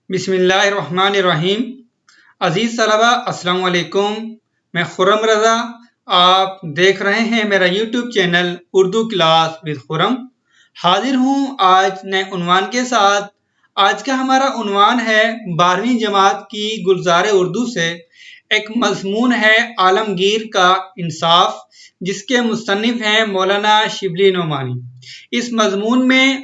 بسم اللہ الرحمن الرحیم۔ عزیز طلبہ السلام علیکم، میں خرم رضا، آپ دیکھ رہے ہیں میرا YouTube channel Urdu class with Khurram. حاضر ہوں آج نئے عنوان کے ساتھ۔ آج کا ہمارا عنوان ہے 12ویں جماعت کی گلزار اردو سے ایک مضمون ہے عالمگیر کا انصاف، جس کے مصنف ہیں مولانا شبلی نعمانی۔ اس مضمون میں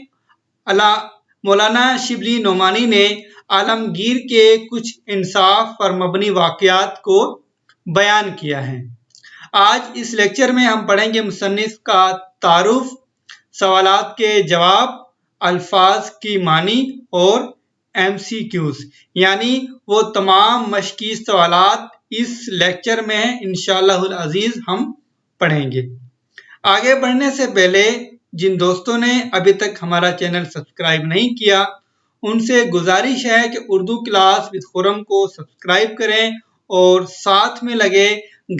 مولانا شبلی نعمانی نے عالمگیر کے کچھ انصاف پر مبنی واقعات کو بیان کیا ہے۔ آج اس لیکچر میں ہم پڑھیں گے مصنف کا تعارف، سوالات کے جواب، الفاظ کی معنی اور MCQs، یعنی وہ تمام مشقی سوالات اس لیکچر میں انشاءاللہ العزیز ہم پڑھیں گے۔ آگے بڑھنے سے پہلے جن دوستوں نے ابھی تک ہمارا چینل سبسکرائب نہیں کیا، ان سے گزارش ہے کہ اردو کلاس ود خرم کو سبسکرائب کریں اور ساتھ میں لگے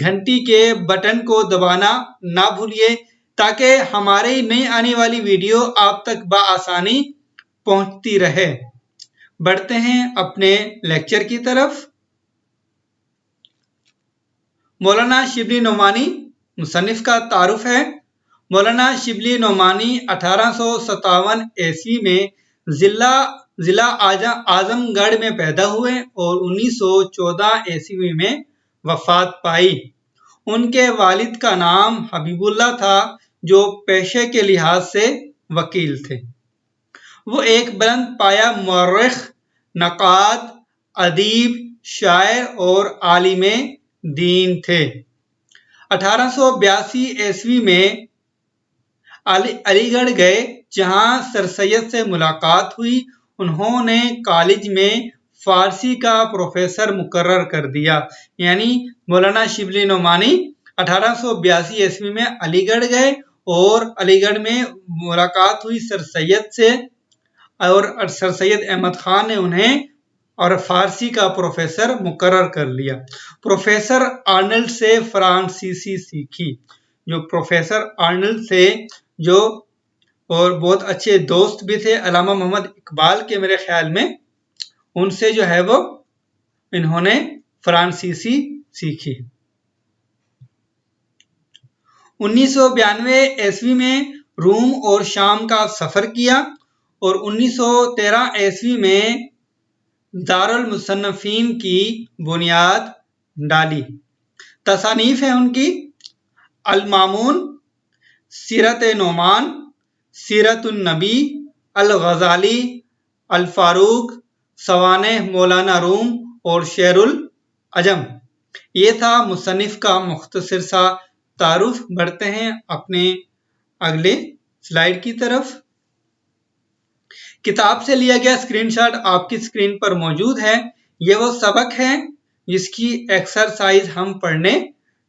گھنٹی کے بٹن کو دبانا نہ بھولیے، تاکہ ہماری نئی آنے والی ویڈیو آپ تک بآسانی پہنچتی رہے۔ بڑھتے ہیں اپنے لیکچر کی طرف۔ مولانا شبلی نعمانی، مصنف کا تعارف ہے۔ مولانا شبلی نعمانی 1857 عیسوی میں ضلع اعظم گڑھ میں پیدا ہوئے اور 1914 عیسوی میں وفات پائی۔ ان کے والد کا نام حبیب اللہ تھا، جو پیشے کے لحاظ سے وکیل تھے۔ وہ ایک بلند پایہ مورخ، نقاد، ادیب، شاعر اور عالم دین تھے۔ 1882 عیسوی میں علی گڑھ گئے، جہاں سر سید سے ملاقات ہوئی۔ انہوں نے کالج میں فارسی کا پروفیسر مقرر کر دیا۔ یعنی مولانا شبلی نعمانی 1882 عیسوی میں علی گڑھ گئے اور علی گڑھ میں ملاقات ہوئی سر سید سے، اور سر سید احمد خان نے انہیں اور فارسی کا پروفیسر مقرر کر لیا۔ پروفیسر آرنلڈ سے فرانسیسی سیکھی، جو پروفیسر آرنلڈ سے جو اور بہت اچھے دوست بھی تھے علامہ محمد اقبال کے، میرے خیال میں ان سے جو ہے وہ انہوں نے فرانسیسی سیکھی۔ 1992 عیسوی میں روم اور شام کا سفر کیا اور 1913 عیسوی میں دارالمصنفین کی بنیاد ڈالی۔ تصانیف ہیں ان کی: المامون، سیرت نعمان، سیرت النبی، الغزالی، الفاروق، سوانح مولانا روم اور شعر العجم۔ یہ تھا مصنف کا مختصر سا تعارف۔ بڑھتے ہیں اپنے اگلے سلائیڈ کی طرف۔ کتاب سے لیا گیا اسکرین شاٹ آپ کی اسکرین پر موجود ہے۔ یہ وہ سبق ہے جس کی ایکسرسائز ہم پڑھنے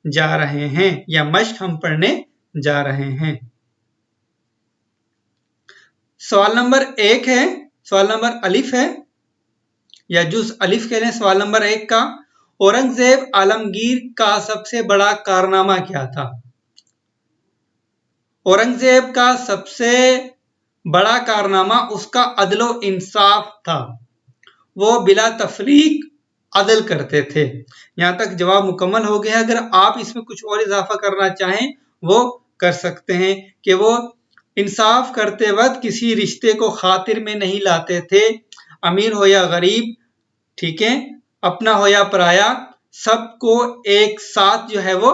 جا رہے ہیں یا مشق ہم پڑھنے جا رہے ہیں۔ سوال نمبر 1 ہے، سوال نمبر الف ہے یا جز الف کہہ لیں سوال نمبر 1 کا۔ اورنگزیب عالمگیر کا سب سے بڑا کارنامہ کیا تھا؟ اورنگزیب کا سب سے بڑا کارنامہ اس کا عدل و انصاف تھا۔ وہ بلا تفریق عدل کرتے تھے۔ یہاں تک جواب مکمل ہو گیا۔ اگر آپ اس میں کچھ اور اضافہ کرنا چاہیں وہ کر سکتے ہیں کہ وہ انصاف کرتے وقت کسی رشتے کو خاطر میں نہیں لاتے تھے۔ امیر ہو یا غریب، ٹھیک ہے، اپنا ہو یا پرایا، سب کو ایک ساتھ جو ہے وہ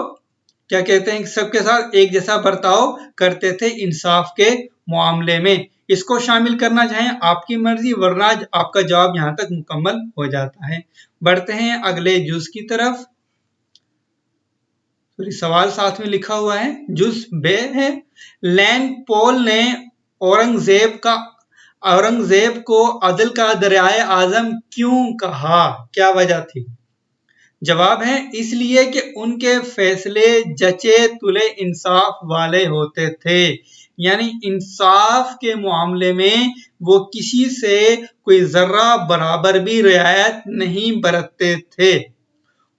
کیا کہتے ہیں، سب کے ساتھ ایک جیسا برتاؤ کرتے تھے انصاف کے معاملے میں۔ اس کو شامل کرنا چاہیں آپ کی مرضی، ورنہ آپ کا جواب یہاں تک مکمل ہو جاتا ہے۔ بڑھتے ہیں اگلے جز کی طرف۔ سوال ساتھ میں لکھا ہوا ہے، جز بے ہے۔ لین پول نے اورنگزیب کو عدل کا دریائے اعظم کیوں کہا؟ کیا وجہ تھی؟ جواب ہے، اس لیے کہ ان کے فیصلے جچے تلے انصاف والے ہوتے تھے۔ یعنی انصاف کے معاملے میں وہ کسی سے کوئی ذرہ برابر بھی رعایت نہیں برتتے تھے۔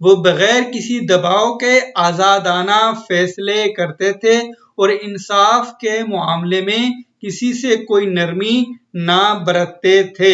وہ بغیر کسی دباؤ کے آزادانہ فیصلے کرتے تھے اور انصاف کے معاملے میں کسی سے کوئی نرمی نہ برتتے تھے۔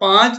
5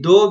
2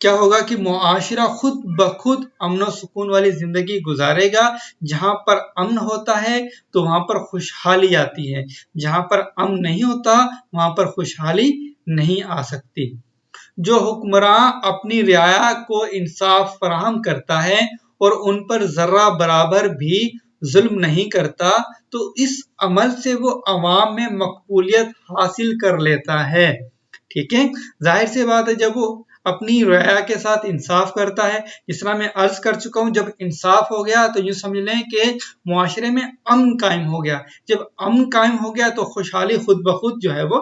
کیا ہوگا کہ معاشرہ خود بخود امن و سکون والی زندگی گزارے گا. جہاں پر امن ہوتا ہے تو وہاں پر خوشحالی آتی ہے، جہاں پر امن نہیں ہوتا وہاں پر خوشحالی نہیں آ سکتی. جو حکمراں اپنی رعایا کو انصاف فراہم کرتا ہے اور ان پر ذرہ برابر بھی ظلم نہیں کرتا تو اس عمل سے وہ عوام میں مقبولیت حاصل کر لیتا ہے. ٹھیک ہے، ظاہر سی بات ہے جب وہ اپنی رعایا کے ساتھ انصاف کرتا ہے، جس طرح میں عرض کر چکا ہوں، جب انصاف ہو گیا تو یوں سمجھ لیں کہ معاشرے میں امن قائم ہو گیا. جب امن قائم ہو گیا تو خوشحالی خود بخود جو ہے وہ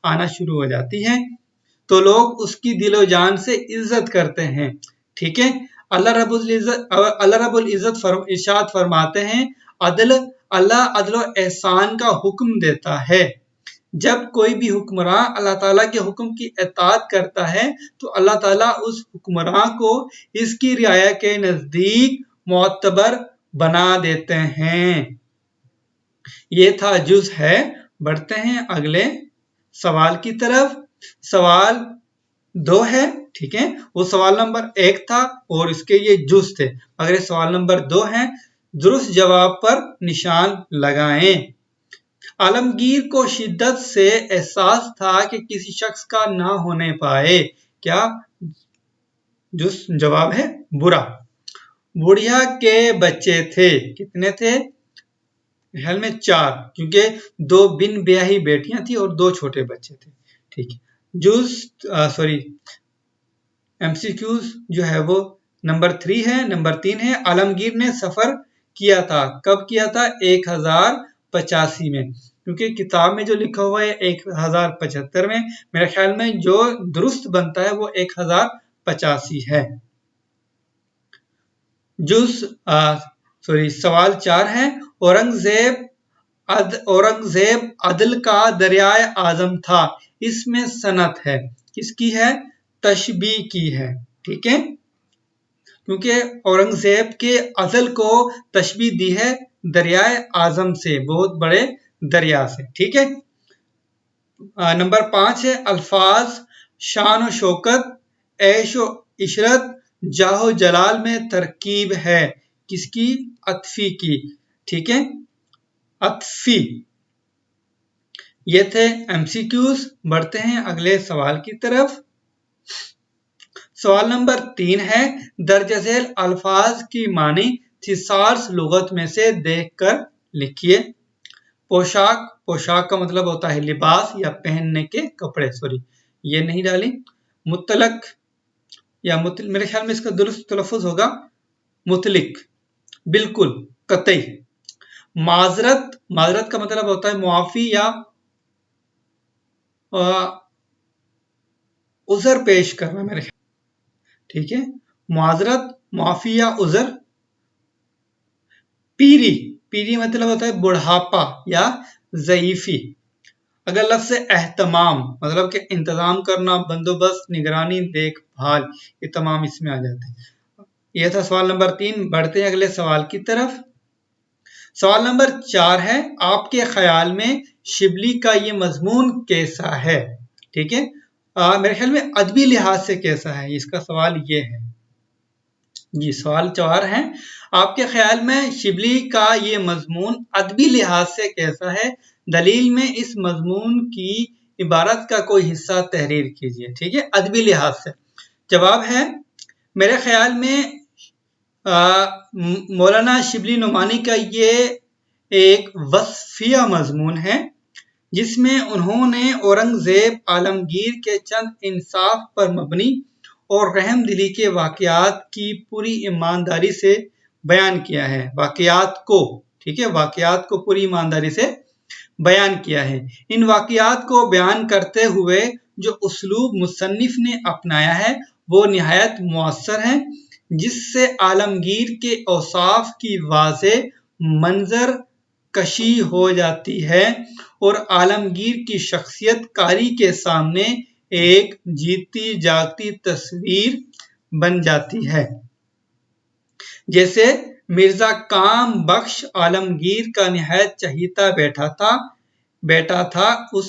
آنا شروع ہو جاتی ہے، تو لوگ اس کی دل و جان سے عزت کرتے ہیں. ٹھیک ہے، اللہ رب العزت ارشاد فرماتے ہیں، اللہ عدل و احسان کا حکم دیتا ہے. جب کوئی بھی حکمراں اللہ تعالیٰ کے حکم کی اطاعت کرتا ہے تو اللہ تعالیٰ اس حکمراں کو اس کی رعایا کے نزدیک معتبر بنا دیتے ہیں. یہ تھا جز ہے. بڑھتے ہیں اگلے سوال کی طرف. سوال 2 ہے. ٹھیک ہے، وہ سوال نمبر 1 تھا اور اس کے یہ جز تھے، مگر یہ سوال نمبر 2 ہے. درست جواب پر نشان لگائیں. عالمگیر کو شدت سے احساس تھا کہ کسی شخص کا نہ ہونے پائے. کیا جواب ہے؟ برا. بڑھیا کے بچے تھے. کتنے تھے؟ خیال میں 4، کیونکہ 2 بن بیاہی بیٹیاں تھیں اور 2 چھوٹے بچے تھے. ٹھیک ہے، ایم سی کیوز جو ہے وہ نمبر 3 ہے. نمبر 3 ہے، عالمگیر نے سفر کیا تھا. کب کیا تھا؟ 1085 میں. کیونکہ کتاب میں جو لکھا ہوا ہے 1075 میں، میرے خیال میں جو درست بنتا ہے وہ 1085 ہے. سوال 4 ہے، اورنگزیب عدل کا دریائے اعظم تھا. اس میں صنعت ہے. کس کی ہے؟ تشبیہ کی ہے. ٹھیک ہے، کیونکہ اورنگزیب کے عدل کو تشبیہ دی ہے دریائے اعظم سے، بہت بڑے دریا سے. ٹھیک ہے. نمبر 5 ہے، الفاظ شان و شوکت، عیش و عشرت، جاہ و جلال میں ترکیب ہے. کس کی؟ عطفی کی. ٹھیک ہے، عطفی. یہ تھے ایم سی کیوز. بڑھتے ہیں اگلے سوال کی طرف. سوال نمبر 3 ہے، درج ذیل الفاظ کی معنی تھیسارس لغت میں سے دیکھ کر لکھیے. پوشاک کا مطلب ہوتا ہے لباس یا پہننے کے کپڑے. یہ نہیں ڈالی. مطلق یا میرے خیال میں اس کا درست تلفظ ہوگا مطلق. بالکل قطعی. معذرت کا مطلب ہوتا ہے معافی یا عذر پیش کرنا میرے خیال. ٹھیک ہے، معذرت، معافی یا عذر. پیری مطلب ہوتا ہے بڑھاپا یا ضعیفی. اگر لفظ اہتمام مطلب کہ انتظام کرنا، بندوبست، نگرانی، دیکھ بھال، یہ تمام اس میں آ جاتے ہیں. یہ تھا سوال نمبر 3. بڑھتے ہیں اگلے سوال کی طرف. سوال نمبر 4 ہے، آپ کے خیال میں شبلی کا یہ مضمون کیسا ہے؟ ٹھیک ہے، میرے خیال میں ادبی لحاظ سے کیسا ہے، اس کا سوال یہ ہے. جی، سوال 4 ہے، آپ کے خیال میں شبلی کا یہ مضمون ادبی لحاظ سے کیسا ہے؟ دلیل میں اس مضمون کی عبارت کا کوئی حصہ تحریر کیجیے. ٹھیک ہے، ادبی لحاظ سے. جواب ہے، میرے خیال میں مولانا شبلی نعمانی کا یہ ایک وصفیہ مضمون ہے جس میں انہوں نے اورنگزیب عالمگیر کے چند انصاف پر مبنی اور رحم دلی کے واقعات کی پوری ایمانداری سے بیان کیا ہے. واقعات کو پوری ایمانداری سے بیان کیا ہے. ان واقعات کو بیان کرتے ہوئے جو اسلوب مصنف نے اپنایا ہے وہ نہایت مؤثر ہے، جس سے عالمگیر کے اوصاف کی واضح منظر کشی ہو جاتی ہے اور عالمگیر کی شخصیت کاری کے سامنے ایک جیتی جاگتی تصویر بن جاتی ہے. جیسے مرزا کام بخش عالمگیر کا نہایت چہیتا بیٹا تھا. اس